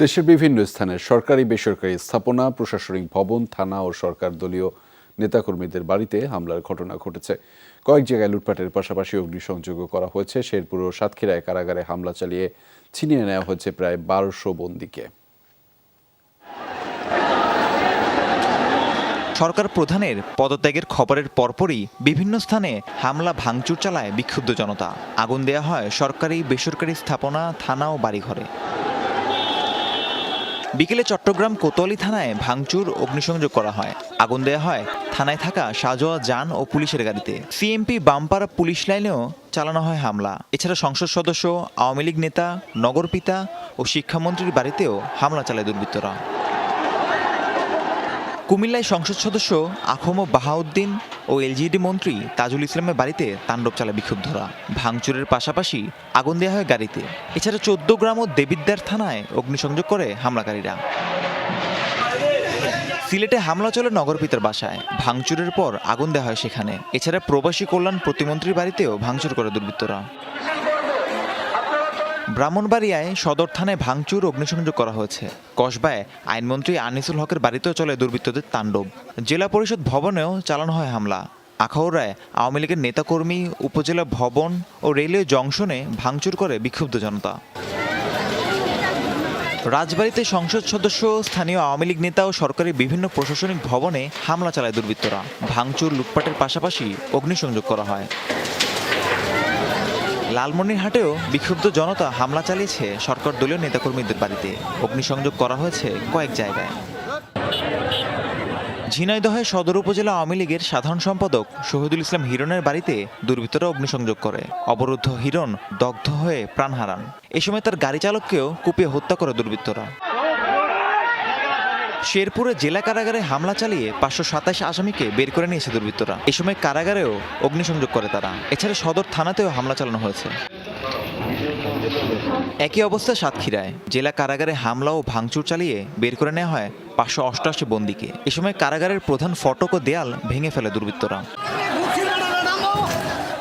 দেশের বিভিন্ন স্থানে সরকারি বেসরকারি স্থাপনা, প্রশাসনিক ভবন, থানা ও সরকার দলীয় নেতাকর্মীদের বাড়িতে হামলার ঘটনা ঘটেছে। কয়েক জায়গায় লুটপাটের পাশাপাশি অগ্নিসংযোগও করা হয়েছে। শেরপুর ও সাতক্ষীরায় কারাগারে হামলা চালিয়ে ছিনিয়ে নেওয়া হয়েছে প্রায় ১২০০ বন্দীকে। সরকার প্রধানের পদত্যাগের খবরের পরপরই বিভিন্ন স্থানে হামলা ভাঙচুর চালায় বিক্ষুব্ধ জনতা। আগুন দেয়া হয় সরকারি বেসরকারি স্থাপনা, থানা ও বাড়িঘরে। বিকেলে চট্টগ্রাম কোতোয়ালি থানায় ভাঙচুর, অগ্নিসংযোগ করা হয়। আগুন দেয়া হয় থানায় থাকা সাজোয়া যান ও পুলিশের গাড়িতে। সিএমপি বামপাড়া পুলিশ লাইনেও চালানো হয় হামলা। এছাড়া সংসদ সদস্য, আওয়ামী লীগ নেতা, নগরপিতা ও শিক্ষামন্ত্রীর বাড়িতেও হামলা চালায় দুর্বৃত্তরা। কুমিল্লায় সংসদ সদস্য আখম বাহাউদ্দিন ও এলজিইডি মন্ত্রী তাজুল ইসলামের বাড়িতে তাণ্ডব চালায় বিক্ষুব্ধরা। ভাঙচুরের পাশাপাশি আগুন দেওয়া হয় গাড়িতে। এছাড়া ১৪ গ্রাম ও দেবিদ্বার থানায় অগ্নিসংযোগ করে হামলাকারীরা। সিলেটে হামলা চলে নগরপিতার বাসায়। ভাঙচুরের পর আগুন দেওয়া হয় সেখানে। এছাড়া প্রবাসী কল্যাণ প্রতিমন্ত্রীর বাড়িতেও ভাঙচুর করে দুর্বৃত্তরা। ব্রাহ্মণবাড়িয়ায় সদর থানায় ভাঙচুর, অগ্নিসংযোগ করা হয়েছে। কসবায় আইনমন্ত্রী আনিসুল হকের বাড়িতেও চলে দুর্বৃত্তদের তাণ্ডব। জেলা পরিষদ ভবনেও চালানো হয় হামলা। আখাউড়ায় আওয়ামী লীগের নেতাকর্মী, উপজেলা ভবন ও রেলওয়ে জংশনে ভাঙচুর করে বিক্ষুব্ধ জনতা। রাজবাড়ীতে সংসদ সদস্য, স্থানীয় আওয়ামী লীগ নেতা ও সরকারি বিভিন্ন প্রশাসনিক ভবনে হামলা চালায় দুর্বৃত্তরা। ভাঙচুর, লুটপাটের পাশাপাশি অগ্নিসংযোগ করা হয়। লালমনিরহাটেও বিক্ষুব্ধ জনতা হামলা চালিয়েছে সরকার দলীয় নেতাকর্মীদের বাড়িতে। অগ্নিসংযোগ করা হয়েছে কয়েক জায়গায়। ঝিনাইদহে সদর উপজেলা আওয়ামী লীগের সাধারণ সম্পাদক শহীদুল ইসলাম হিরণের বাড়িতে দুর্বৃত্তরা অগ্নিসংযোগ করে। অবরুদ্ধ হিরণ দগ্ধ হয়ে প্রাণ হারান। এ সময় তার গাড়ি চালককেও কুপিয়ে হত্যা করে দুর্বৃত্তরা। শেরপুরে জেলা কারাগারে হামলা চালিয়ে ৫২৭ আসামিকে বের করে নিয়েছে দুর্বৃত্তরা। এ সময় কারাগারেও অগ্নিসংযোগ করে তারা। এছাড়া সদর থানাতেও হামলা চালানো হয়েছে। একই অবস্থা সাতক্ষীরায়। জেলা কারাগারে হামলা ও ভাঙচুর চালিয়ে বের করে নেওয়া হয় ৫৮৮ বন্দীকে। এ সময় কারাগারের প্রধান ফটক ও দেয়াল ভেঙে ফেলে দুর্বৃত্তরা।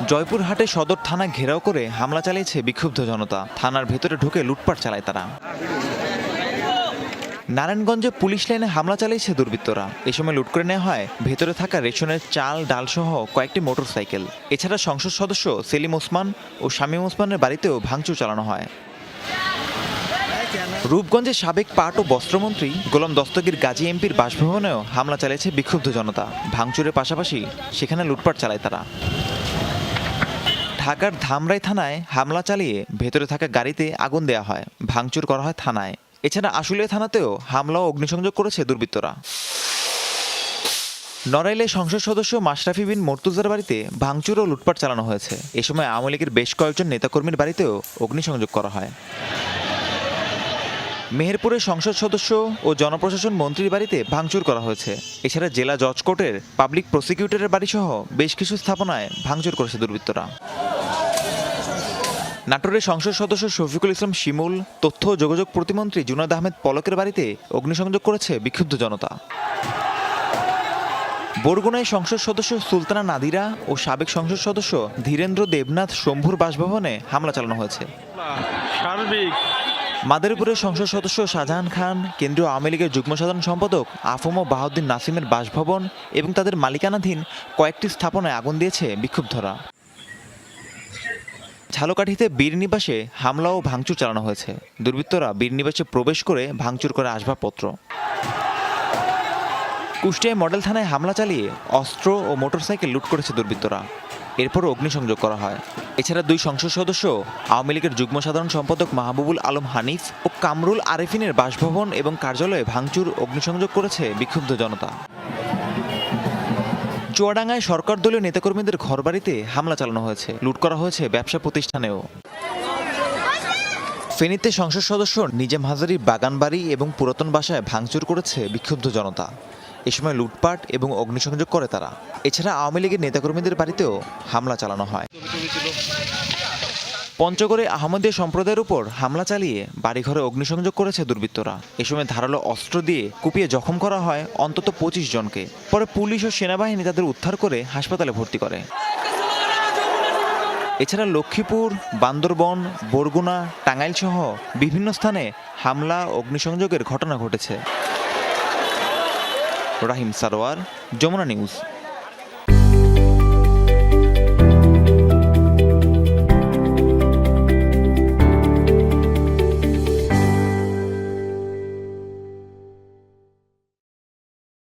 জয়পুরহাটে সদর থানা ঘেরাও করে হামলা চালিয়েছে বিক্ষুব্ধ জনতা। থানার ভেতরে ঢুকে লুটপাট চালায় তারা। নারায়ণগঞ্জে পুলিশ লাইনে হামলা চালিয়েছে দুর্বৃত্তরা। এ সময় লুট করে নেওয়া হয় ভেতরে থাকা রেশনের চাল, ডাল সহ কয়েকটি মোটরসাইকেল। এছাড়া সংসদ সদস্য সেলিম ওসমান ও শামীম ওসমানের বাড়িতেও ভাঙচুর চালানো হয়। রূপগঞ্জে সাবেক পাট ও বস্ত্রমন্ত্রী গোলাম দস্তগীর গাজী এমপির বাসভবনেও হামলা চালিয়েছে বিক্ষুব্ধ জনতা। ভাঙচুরের পাশাপাশি সেখানে লুটপাট চালায় তারা। ঢাকার ধামরাই থানায় হামলা চালিয়ে ভেতরে থাকা গাড়িতে আগুন দেওয়া হয়। ভাঙচুর করা হয় থানায়। এছাড়া আশুলিয়া থানাতেও হামলা ও অগ্নিসংযোগ করেছে দুর্বৃত্তরা। নড়াইলে সংসদ সদস্য মাশরাফি বিন মর্তুজার বাড়িতে ভাঙচুর ও লুটপাট চালানো হয়েছে। এ সময় আওয়ামী লীগের বেশ কয়েকজন নেতাকর্মীর বাড়িতেও অগ্নিসংযোগ করা হয়। মেহেরপুরে সংসদ সদস্য ও জনপ্রশাসন মন্ত্রীর বাড়িতে ভাঙচুর করা হয়েছে। এছাড়া জেলা জজ কোর্টের পাবলিক প্রসিকিউটরের বাড়িসহ বেশ কিছু স্থাপনায় ভাঙচুর করেছে দুর্বৃত্তরা। নাটোরের সংসদ সদস্য শফিকুল ইসলাম শিমুল, তথ্য ও যোগাযোগ প্রতিমন্ত্রী জুনাদ আহমেদ পলকের বাড়িতে অগ্নিসংযোগ করেছে বিক্ষুব্ধ জনতা। বরগুনায় সংসদ সদস্য সুলতানা নাদিরা ও সাবেক সংসদ সদস্য ধীরেন্দ্র দেবনাথ শম্ভুর বাসভবনে হামলা চালানো হয়েছে। মাদারীপুরের সংসদ সদস্য শাহজাহান খান, কেন্দ্রীয় আওয়ামী লীগের যুগ্ম সাধারণ সম্পাদক আফম বাহাউদ্দিন নাসিমের বাসভবন এবং তাদের মালিকানাধীন কয়েকটি স্থাপনায় আগুন দিয়েছে বিক্ষুব্ধরা। ঝালকাঠিতে বীরনিবাসে হামলা ও ভাঙচুর চালানো হয়েছে। দুর্বৃত্তরা বীরনিবাসে প্রবেশ করে ভাঙচুর করে আসবাবপত্র। কুষ্টিয়ায় মডেল থানায় হামলা চালিয়ে অস্ত্র ও মোটরসাইকেল লুট করেছে দুর্বৃত্তরা। এরপর অগ্নিসংযোগ করা হয়। এছাড়া দুই সংসদ সদস্য, আওয়ামী লীগের যুগ্ম সাধারণ সম্পাদক মাহবুবুল আলম হানিফ ও কামরুল আরেফিনের বাসভবন এবং কার্যালয়ে ভাঙচুর, অগ্নিসংযোগ করেছে বিক্ষুব্ধ জনতা। চুয়াডাঙ্গায় সরকার দলীয় নেতাকর্মীদের ঘরবাড়িতে হামলা চালানো হয়েছে। লুট করা হয়েছে ব্যবসা প্রতিষ্ঠানেও। ফেনীতে সংসদ সদস্য নিজাম হাজারীর বাগানবাড়ি এবং পুরাতন বাসায় ভাঙচুর করেছে বিক্ষুব্ধ জনতা। এ সময় লুটপাট এবং অগ্নিসংযোগ করে তারা। এছাড়া আওয়ামী লীগের নেতাকর্মীদের বাড়িতেও হামলা চালানো হয়। পঞ্চগড়ে আহমদিয়া সম্প্রদায়ের উপর হামলা চালিয়ে বাড়িঘরে অগ্নিসংযোগ করেছে দুর্বৃত্তরা। এ সময় ধারালো অস্ত্র দিয়ে কুপিয়ে জখম করা হয় অন্তত ২৫ জনকে। পরে পুলিশ ও সেনাবাহিনী তাদের উদ্ধার করে হাসপাতালে ভর্তি করে। এছাড়া লক্ষ্মীপুর, বান্দরবন, বরগুনা, টাঙ্গাইল সহ বিভিন্ন স্থানে হামলা অগ্নিসংযোগের ঘটনা ঘটেছে। রাহিম সারোয়ার, যমুনা নিউজ।